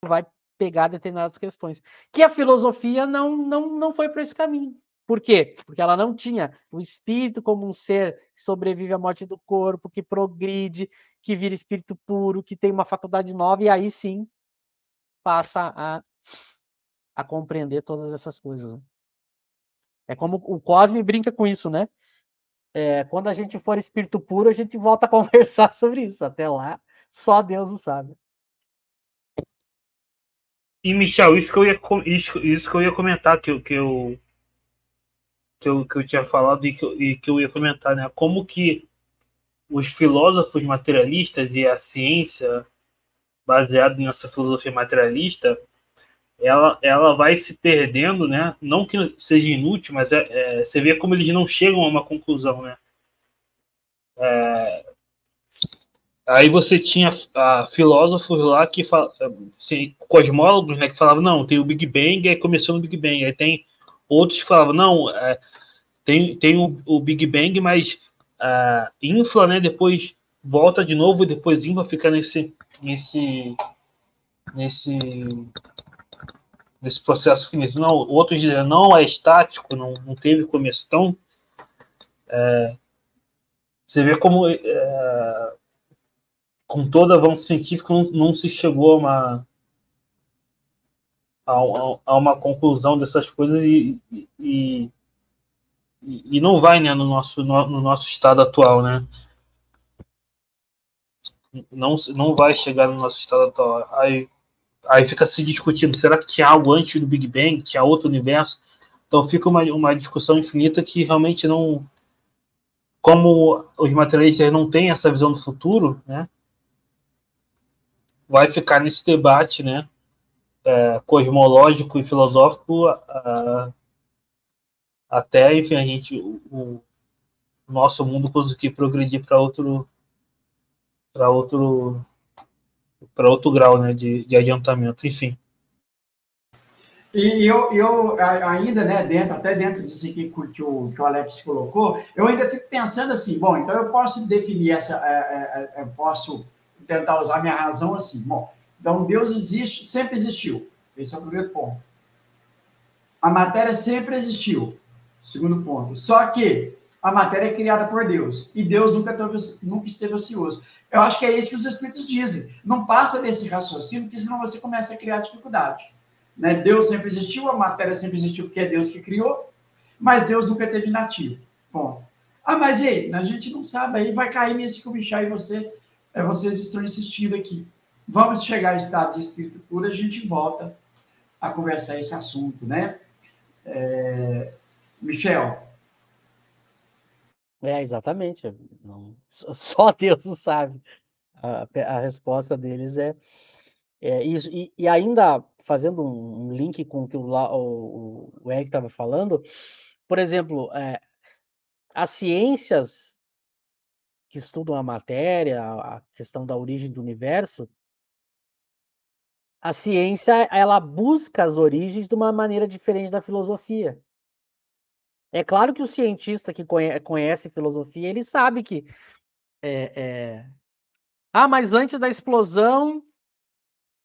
vai pegar determinadas questões. Que a filosofia não foi para esse caminho. Por quê? Porque ela não tinha o espírito como um ser que sobrevive à morte do corpo, que progride, que vira espírito puro, que tem uma faculdade nova, e aí sim passa a compreender todas essas coisas. Né? É como o Cosme brinca com isso, né? Quando a gente for espírito puro, a gente volta a conversar sobre isso. Até lá, só Deus o sabe. E, Michel, isso que eu ia comentar, que eu tinha falado e que eu ia comentar, né? Como que os filósofos materialistas e a ciência baseada nessa filosofia materialista, ela vai se perdendo, né? Não que seja inútil, mas você vê como eles não chegam a uma conclusão, né? Aí você tinha filósofos lá que assim, cosmólogos, né, que falavam, não, tem o Big Bang, aí começou no Big Bang. Aí tem outros que falavam, não, tem o Big Bang, mas infla, né, depois volta de novo e depois infla, fica nesse, nesse processo finito. Não, outros dizem, não é estático, não teve começo. Então, você vê como com todo avanço científico não se chegou a uma conclusão dessas coisas e não vai, né, no nosso estado atual, né? Não vai chegar no nosso estado atual. Aí fica se discutindo, será que tinha algo antes do Big Bang? Tinha outro universo? Então fica uma discussão infinita que realmente não... Como os materialistas não têm essa visão do futuro, né? Vai ficar nesse debate, né? Cosmológico e filosófico até, enfim, o nosso mundo conseguir progredir para outro para outro grau, né, de adiantamento, enfim. E eu ainda, né, até dentro disso aqui que o Alex colocou, eu ainda fico pensando assim, bom, então eu posso definir eu posso tentar usar minha razão assim, bom, então Deus existe, sempre existiu, esse é o primeiro ponto. A matéria sempre existiu, segundo ponto, só que a matéria é criada por Deus, e Deus nunca esteve ocioso. Eu acho que é isso que os Espíritos dizem, não passa desse raciocínio, porque senão você começa a criar dificuldade. Né? Deus sempre existiu, a matéria sempre existiu, porque é Deus que criou, mas Deus nunca teve inativo. Bom. Mas e aí? A gente não sabe, aí vai cair nesse que o Michel e vocês estão insistindo aqui. Vamos chegar a estado de espírito puro, a gente volta a conversar esse assunto, né? Michel. Exatamente. Só Deus o sabe. A resposta deles é isso. E ainda fazendo um link com o que o Eric estava falando, por exemplo, as ciências que estudam a matéria, a questão da origem do universo, a ciência ela busca as origens de uma maneira diferente da filosofia. É claro que o cientista que conhece filosofia, ele sabe que mas antes da explosão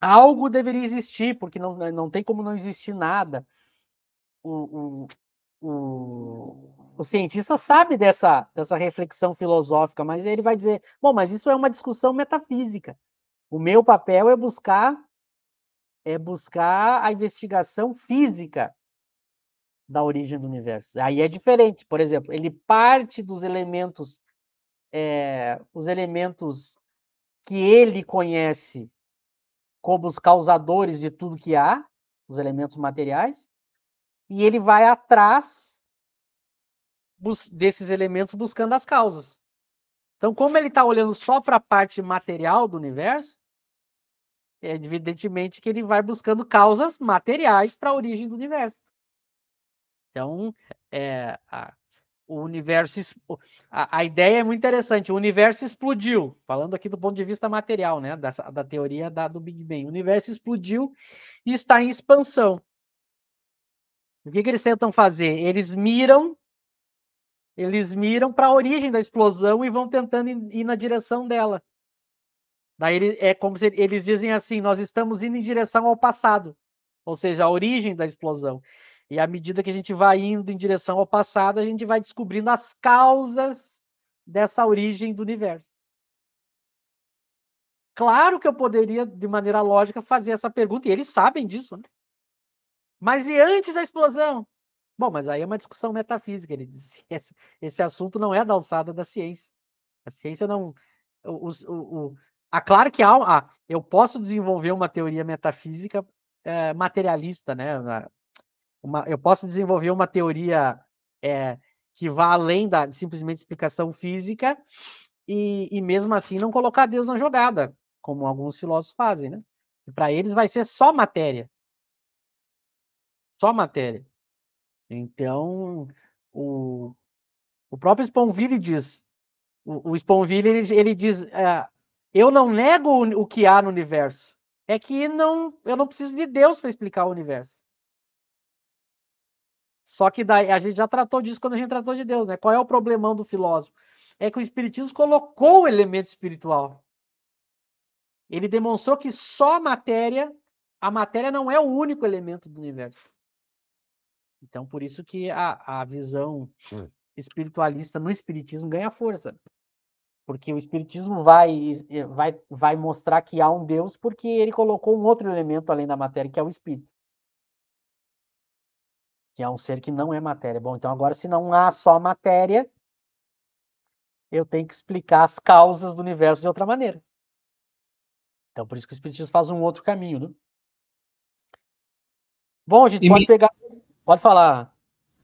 algo deveria existir, porque não tem como não existir nada. O cientista sabe dessa reflexão filosófica, mas ele vai dizer, bom, mas isso é uma discussão metafísica. O meu papel é buscar a investigação física da origem do universo. Aí é diferente, por exemplo, ele parte dos elementos, os elementos que ele conhece como os causadores de tudo que há, os elementos materiais, e ele vai atrás desses elementos buscando as causas. Então, como ele está olhando só para a parte material do universo, é evidentemente que ele vai buscando causas materiais para a origem do universo. Então, o universo, a ideia é muito interessante. O universo explodiu, falando aqui do ponto de vista material, né, da teoria do Big Bang. O universo explodiu e está em expansão. O que eles tentam fazer? Eles miram para a origem da explosão e vão tentando ir na direção dela. Daí é como se eles dizem assim: nós estamos indo em direção ao passado, ou seja, a origem da explosão. E à medida que a gente vai indo em direção ao passado, a gente vai descobrindo as causas dessa origem do universo. Claro que eu poderia, de maneira lógica, fazer essa pergunta, e eles sabem disso, né? Mas e antes da explosão? Bom, mas aí é uma discussão metafísica. Ele diz: esse assunto não é da alçada da ciência. A ciência não. Claro que eu posso desenvolver uma teoria metafísica materialista, né? Eu posso desenvolver uma teoria que vá além da simplesmente explicação física e mesmo assim não colocar Deus na jogada, como alguns filósofos fazem, né? Para eles vai ser só matéria. Só matéria. Então, o próprio Sponville diz, o Sponville ele diz, eu não nego o que há no universo, é que eu não preciso de Deus para explicar o universo. Só que daí, a gente já tratou disso quando a gente tratou de Deus, né? Qual é o problemão do filósofo? É que o Espiritismo colocou o elemento espiritual. Ele demonstrou que só a matéria não é o único elemento do universo. Então, por isso que a visão espiritualista no Espiritismo ganha força. Porque o Espiritismo vai mostrar que há um Deus porque ele colocou um outro elemento além da matéria, que é o Espírito. Que é um ser que não é matéria. Bom, então agora, se não há só matéria, eu tenho que explicar as causas do universo de outra maneira. Então, por isso que o Espiritismo faz um outro caminho, né? Bom, a gente pode pegar... Pode falar.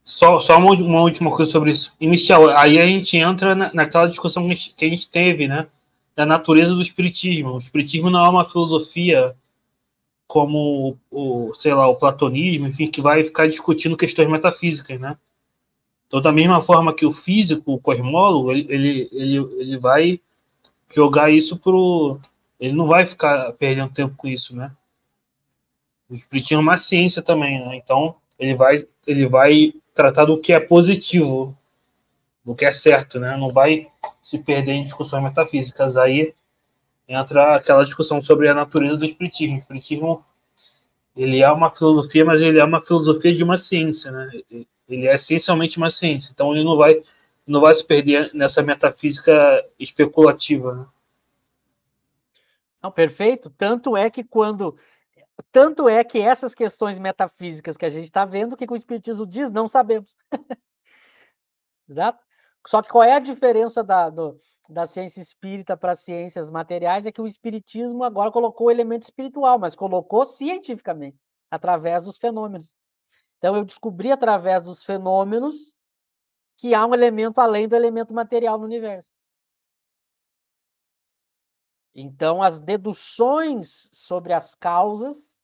Só uma última coisa sobre isso. E, Michel, aí a gente entra naquela discussão que a gente teve, né? Da natureza do espiritismo. O espiritismo não é uma filosofia como sei lá, o platonismo, enfim, que vai ficar discutindo questões metafísicas, né? Então, da mesma forma que o físico, o cosmólogo, ele vai jogar isso pro... Ele não vai ficar perdendo tempo com isso, né? O espiritismo é uma ciência também, né? Então, ele vai tratar do que é positivo, do que é certo, né? Não vai se perder em discussões metafísicas. Aí entra aquela discussão sobre a natureza do espiritismo. O espiritismo, ele é uma filosofia, mas ele é uma filosofia de uma ciência, né? Ele é essencialmente uma ciência. Então ele não vai se perder nessa metafísica especulativa, né? Não, perfeito. Tanto é que essas questões metafísicas que a gente está vendo, o que o Espiritismo diz, não sabemos. Exato? Só que qual é a diferença da ciência espírita para as ciências materiais? É que o Espiritismo agora colocou o elemento espiritual, mas colocou cientificamente, através dos fenômenos. Então, eu descobri através dos fenômenos que há um elemento além do elemento material no universo. Então, as deduções sobre as causas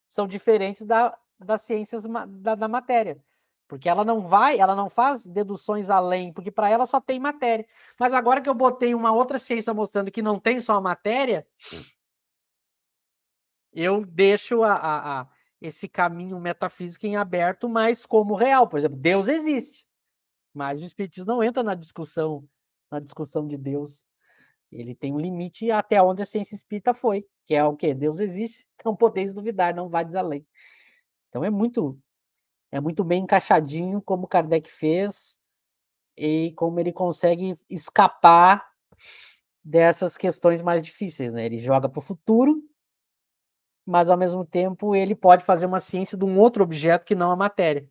são diferentes das ciências da matéria. Porque ela não faz deduções além, porque para ela só tem matéria. Mas agora que eu botei uma outra ciência mostrando que não tem só a matéria, eu deixo esse caminho metafísico em aberto, mas como real. Por exemplo, Deus existe. Mas o Espiritismo não entra na discussão de Deus. Ele tem um limite até onde a ciência espírita foi, que é o quê? Deus existe, não podeis duvidar, não vades além. Então é muito bem encaixadinho como Kardec fez e como ele consegue escapar dessas questões mais difíceis, né? Ele joga para o futuro, mas ao mesmo tempo ele pode fazer uma ciência de um outro objeto que não a matéria.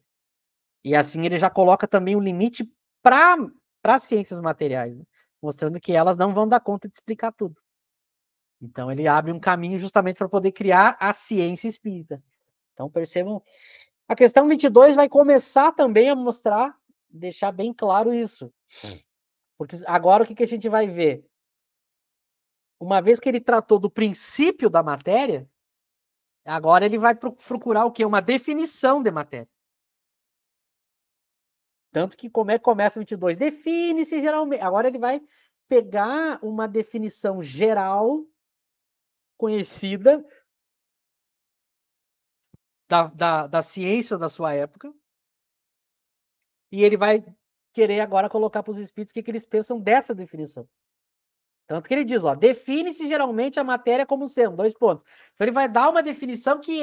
E assim ele já coloca também um limite para as ciências materiais, né? Mostrando que elas não vão dar conta de explicar tudo. Então ele abre um caminho justamente para poder criar a ciência espírita. Então percebam, a questão 22 vai começar também a mostrar, deixar bem claro isso. Porque agora o que a gente vai ver? Uma vez que ele tratou do princípio da matéria, agora ele vai procurar o quê? Uma definição de matéria. Tanto que como é que começa o 22? Define-se geralmente. Agora ele vai pegar uma definição geral conhecida da ciência da sua época, e ele vai querer agora colocar para os espíritos o que eles pensam dessa definição. Tanto que ele diz, ó, define-se geralmente a matéria como sendo, 2 pontos. Então ele vai dar uma definição que